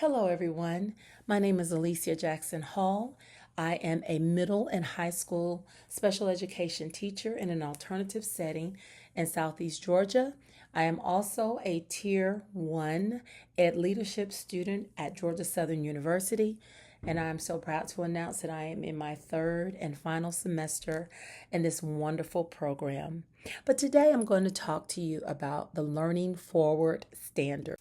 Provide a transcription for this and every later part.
Hello, everyone. My name is Alicia Jackson Hall. I am a middle and high school special education teacher in an alternative setting in Southeast Georgia. I am also a Tier 1 Ed Leadership student at Georgia Southern University, and I am so proud to announce that I am in my third and final semester in this wonderful program. But today I'm going to talk to you about the Learning Forward Standard.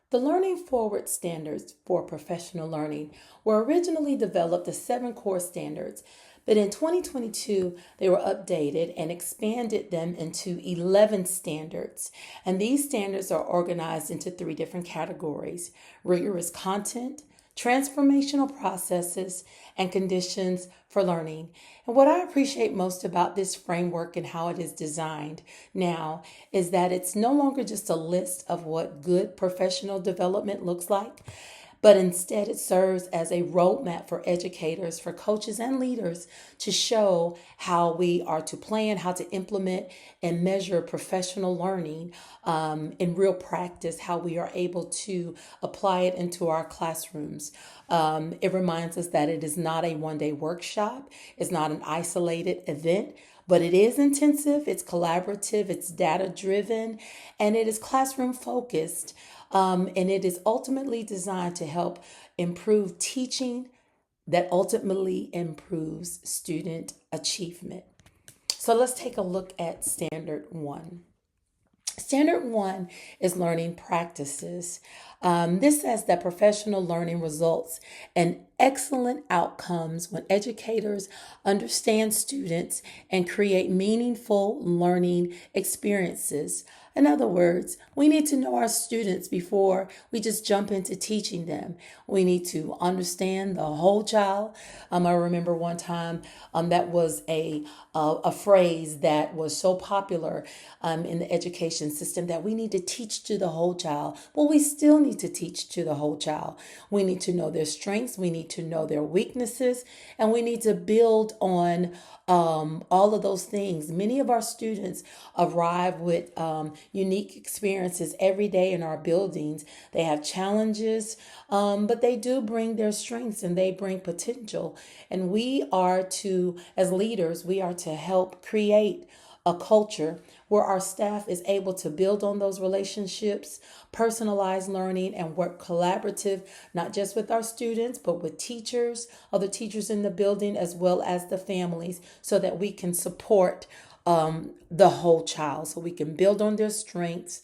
The Learning Forward standards for professional learning were originally developed as 7 core standards, but in 2022 they were updated and expanded them into 11 standards. And these standards are organized into 3 different categories: rigorous content, transformational processes, and conditions for learning. And what I appreciate most about this framework and how it is designed now is that it's no longer just a list of what good professional development looks like, but instead it serves as a roadmap for educators, for coaches, and leaders to show how we are to plan, how to implement and measure professional learning in real practice, how we are able to apply it into our classrooms. It reminds us that it is not a one-day workshop, it's not an isolated event, but it is intensive, it's collaborative, it's data driven, and it is classroom focused. And it is ultimately designed to help improve teaching that ultimately improves student achievement. So let's take a look at Standard 1. Standard 1 is learning practices. This says that professional learning results in excellent outcomes when educators understand students and create meaningful learning experiences. In other words, we need to know our students before we just jump into teaching them. We need to understand the whole child. I remember one time that was a phrase that was so popular in the education system, that we need to teach to the whole child. Well, we still need to teach to the whole child. We need to know their strengths, we need to know their weaknesses, and we need to build on all of those things. Many of our students arrive with unique experiences every day in our buildings. They have challenges, but they do bring their strengths and they bring potential. And we are to, as leaders, we are to help create a culture where our staff is able to build on those relationships, personalize learning, and work collaborative, not just with our students, but with teachers, other teachers in the building, as well as the families, so that we can support the whole child, so we can build on their strengths,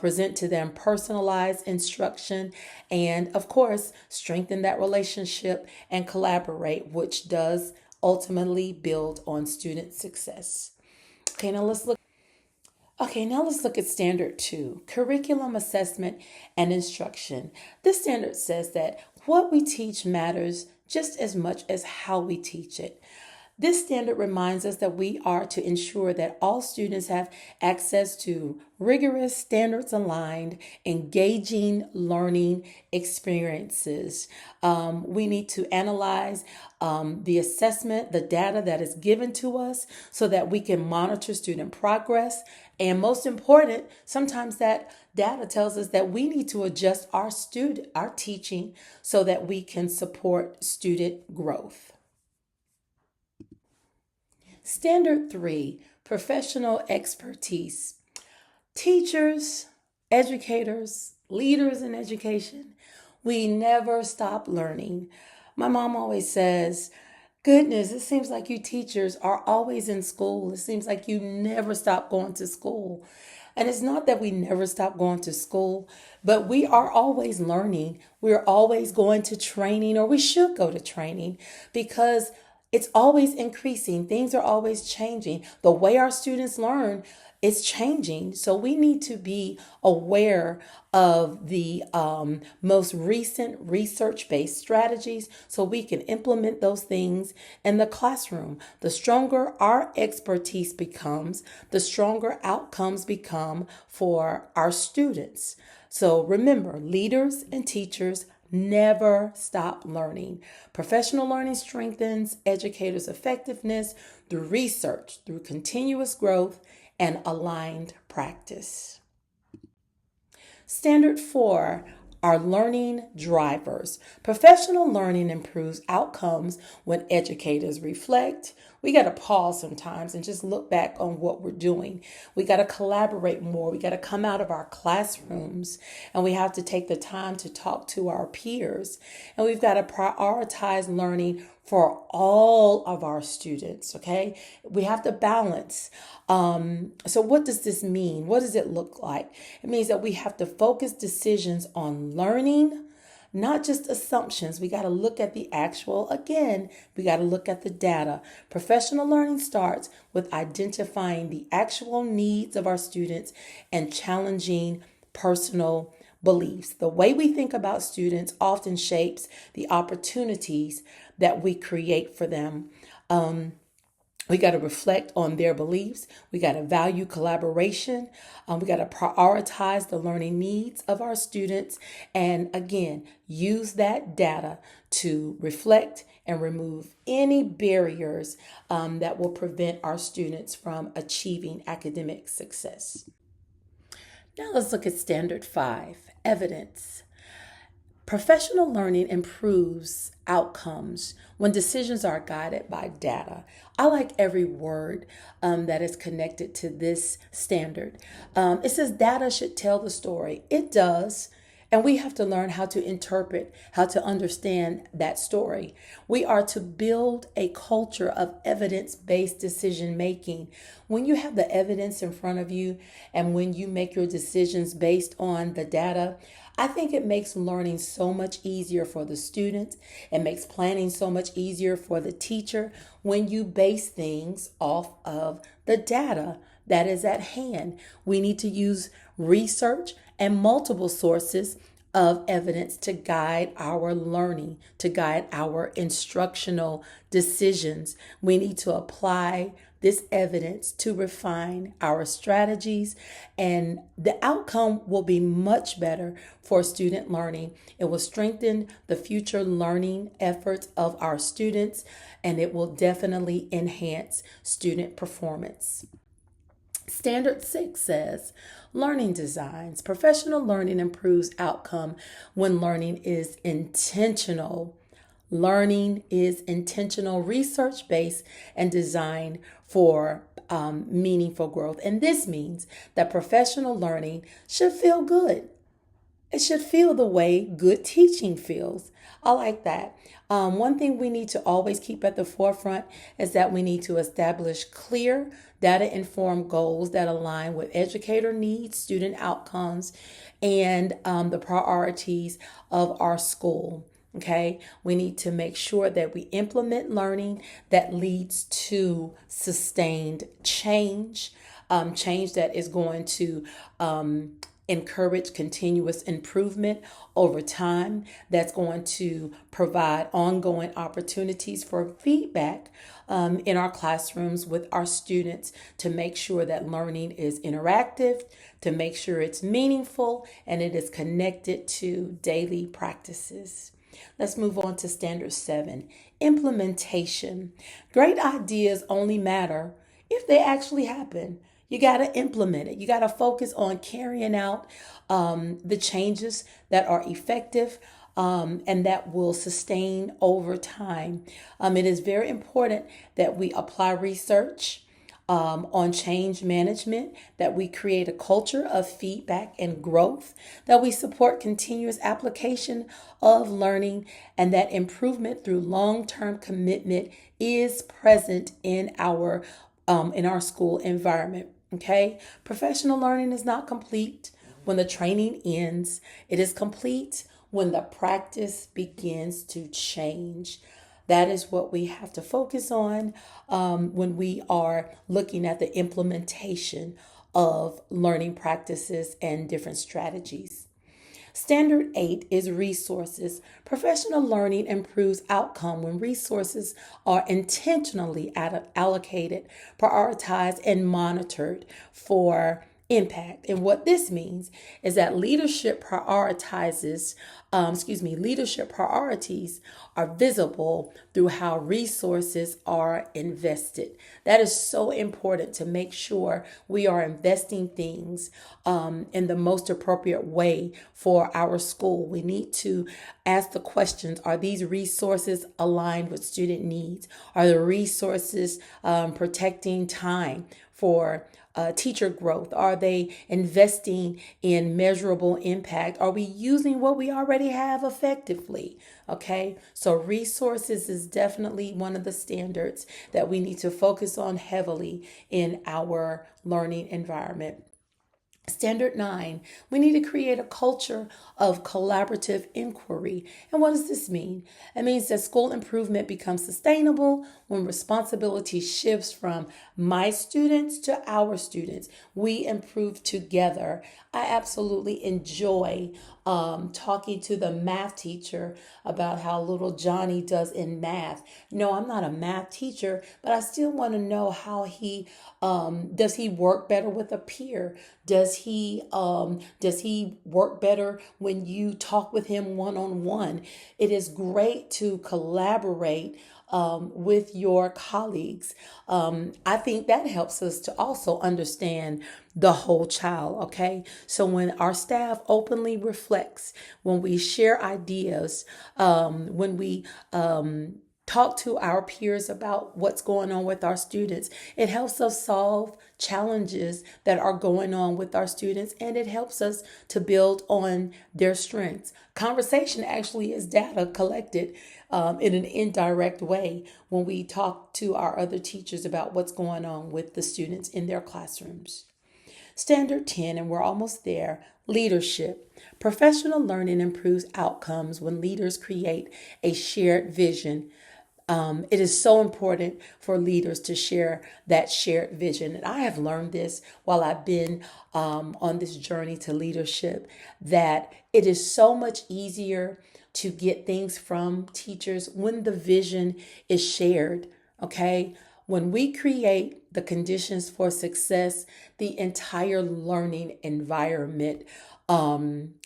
present to them personalized instruction, and of course, strengthen that relationship and collaborate, which does ultimately build on student success. Okay, now let's look. Okay, now let's look at Standard 2, Curriculum Assessment and Instruction. This standard says that what we teach matters just as much as how we teach it. This standard reminds us that we are to ensure that all students have access to rigorous, standards aligned, engaging learning experiences. We need to analyze the assessment, the data that is given to us, so that we can monitor student progress. And most important, sometimes that data tells us that we need to adjust our teaching so that we can support student growth. Standard 3, professional expertise. Teachers, educators, leaders in education, we never stop learning. My mom always says, goodness, it seems like you teachers are always in school. It seems like you never stop going to school. And it's not that we never stop going to school, but we are always learning. We're always going to training, or we should go to training, because it's always increasing. Things are always changing. The way our students learn is changing. So we need to be aware of the most recent research-based strategies so we can implement those things in the classroom. The stronger our expertise becomes, the stronger outcomes become for our students. So remember, leaders and teachers never stop learning. Professional learning strengthens educators' effectiveness through research, through continuous growth, and aligned practice. Standard 4, are learning drivers. Professional learning improves outcomes when educators reflect. We got to pause sometimes and just look back on what we're doing. We got to collaborate more. We got to come out of our classrooms, and we have to take the time to talk to our peers. And we've got to prioritize learning for all of our students, okay? We have to balance. So what does this mean? What does it look like? It means that we have to focus decisions on learning, not just assumptions. We got to look at the actual, again, we got to look at the data. Professional learning starts with identifying the actual needs of our students and challenging personal beliefs. The way we think about students often shapes the opportunities that we create for them. We got to reflect on their beliefs. We got to value collaboration. We got to prioritize the learning needs of our students. And again, use that data to reflect and remove any barriers that will prevent our students from achieving academic success. Now let's look at Standard 5, evidence. Professional learning improves outcomes when decisions are guided by data. I like every word that is connected to this standard. It says data should tell the story. It does. And we have to learn how to interpret, how to understand that story. We are to build a culture of evidence-based decision making. When you have the evidence in front of you and when you make your decisions based on the data, I think it makes learning so much easier for the student. It makes planning so much easier for the teacher when you base things off of the data that is at hand. We need to use research and multiple sources of evidence to guide our learning, to guide our instructional decisions. We need to apply this evidence to refine our strategies, and the outcome will be much better for student learning. It will strengthen the future learning efforts of our students, and it will definitely enhance student performance. Standard 6 says, learning designs. Professional learning improves outcome when learning is intentional. Learning is intentional, research-based, and designed for meaningful growth. And this means that professional learning should feel good. It should feel the way good teaching feels. I like that. One thing we need to always keep at the forefront is that we need to establish clear, data-informed goals that align with educator needs, student outcomes, and the priorities of our school. Okay, we need to make sure that we implement learning that leads to sustained change, change that is going to encourage continuous improvement over time, that's going to provide ongoing opportunities for feedback in our classrooms with our students to make sure that learning is interactive, to make sure it's meaningful, and it is connected to daily practices. Let's move on to Standard 7, implementation. Great ideas only matter if they actually happen. You got to implement it. You got to focus on carrying out the changes that are effective and that will sustain over time. It is very important that we apply research on change management, that we create a culture of feedback and growth, that we support continuous application of learning, and that improvement through long-term commitment is present in our school environment. Okay, professional learning is not complete when the training ends. It is complete when the practice begins to change. That is what we have to focus on when we are looking at the implementation of learning practices and different strategies. Standard 8 is resources. Professional learning improves outcome when resources are intentionally allocated, prioritized, and monitored for impact. And what this means is that leadership leadership priorities are visible through how resources are invested. That is so important to make sure we are investing things in the most appropriate way for our school. We need to ask the questions: are these resources aligned with student needs? Are the resources protecting time for teacher growth? Are they investing in measurable impact? Are we using what we already have effectively? Okay, so resources is definitely one of the standards that we need to focus on heavily in our learning environment. Standard 9, we need to create a culture of collaborative inquiry. And what does this mean? It means that school improvement becomes sustainable when responsibility shifts from my students to our students. We improve together. I absolutely enjoy talking to the math teacher about how little Johnny does in math. No, I'm not a math teacher, but I still want to know how he does he work better with a peer? Does he work better when you talk with him one on one? It is great to collaborate with your colleagues. I think that helps us to also understand the whole child. Okay, so when our staff openly reflects, when we share ideas, when we talk to our peers about what's going on with our students, it helps us solve challenges that are going on with our students, and it helps us to build on their strengths. Conversation actually is data collected in an indirect way when we talk to our other teachers about what's going on with the students in their classrooms. Standard 10, and we're almost there: leadership. Professional learning improves outcomes when leaders create a shared vision. It is so important for leaders to share that shared vision. And I have learned this while I've been on this journey to leadership, that it is so much easier to get things from teachers when the vision is shared. Okay. When we create the conditions for success, the entire learning environment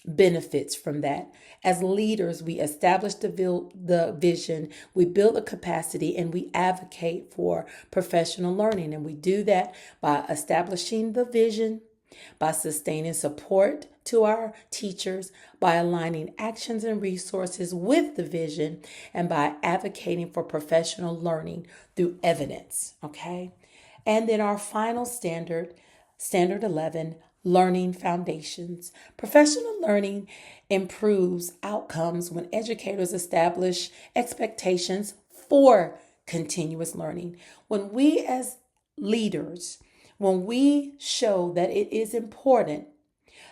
benefits from that. As leaders, we establish the vision, we build a capacity, and we advocate for professional learning. And we do that by establishing the vision, by sustaining support to our teachers, by aligning actions and resources with the vision, and by advocating for professional learning through evidence. Okay. And then our final standard, Standard 11, learning foundations. Professional learning improves outcomes when educators establish expectations for continuous learning. When we as leaders, when we show that it is important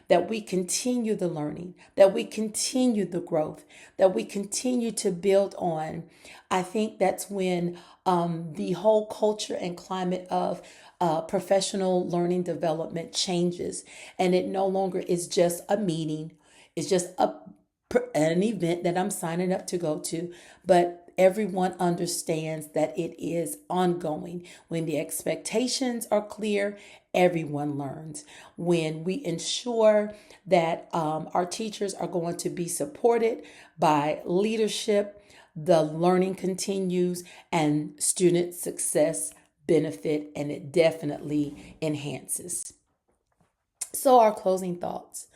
that we continue the learning, that we continue the growth, that we continue to build on, I think that's when the whole culture and climate of professional learning development changes. And it no longer is just a meeting, it's just an event that I'm signing up to go to, but everyone understands that it is ongoing. When the expectations are clear, everyone learns. When we ensure that our teachers are going to be supported by leadership, the learning continues and student success benefit, and it definitely enhances. So, our closing thoughts,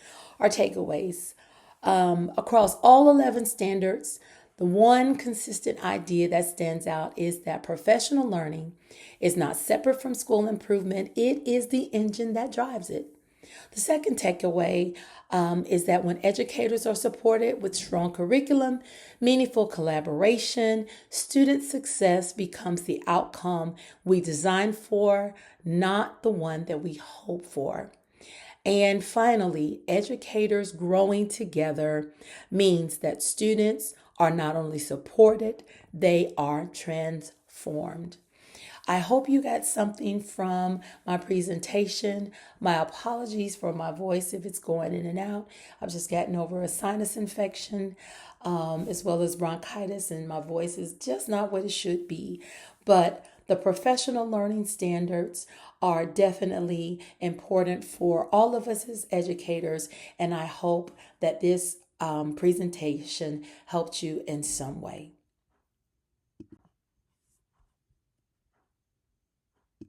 our takeaways. Across all 11 standards, the one consistent idea that stands out is that professional learning is not separate from school improvement, it is the engine that drives it. The second takeaway is that when educators are supported with strong curriculum, meaningful collaboration, student success becomes the outcome we design for, not the one that we hope for. And finally, educators growing together means that students are not only supported, they are transformed. I hope you got something from my presentation. My apologies for my voice if it's going in and out. I've just gotten over a sinus infection as well as bronchitis, and my voice is just not what it should be. But The professional learning standards are definitely important for all of us as educators, and I hope that this presentation helped you in some way.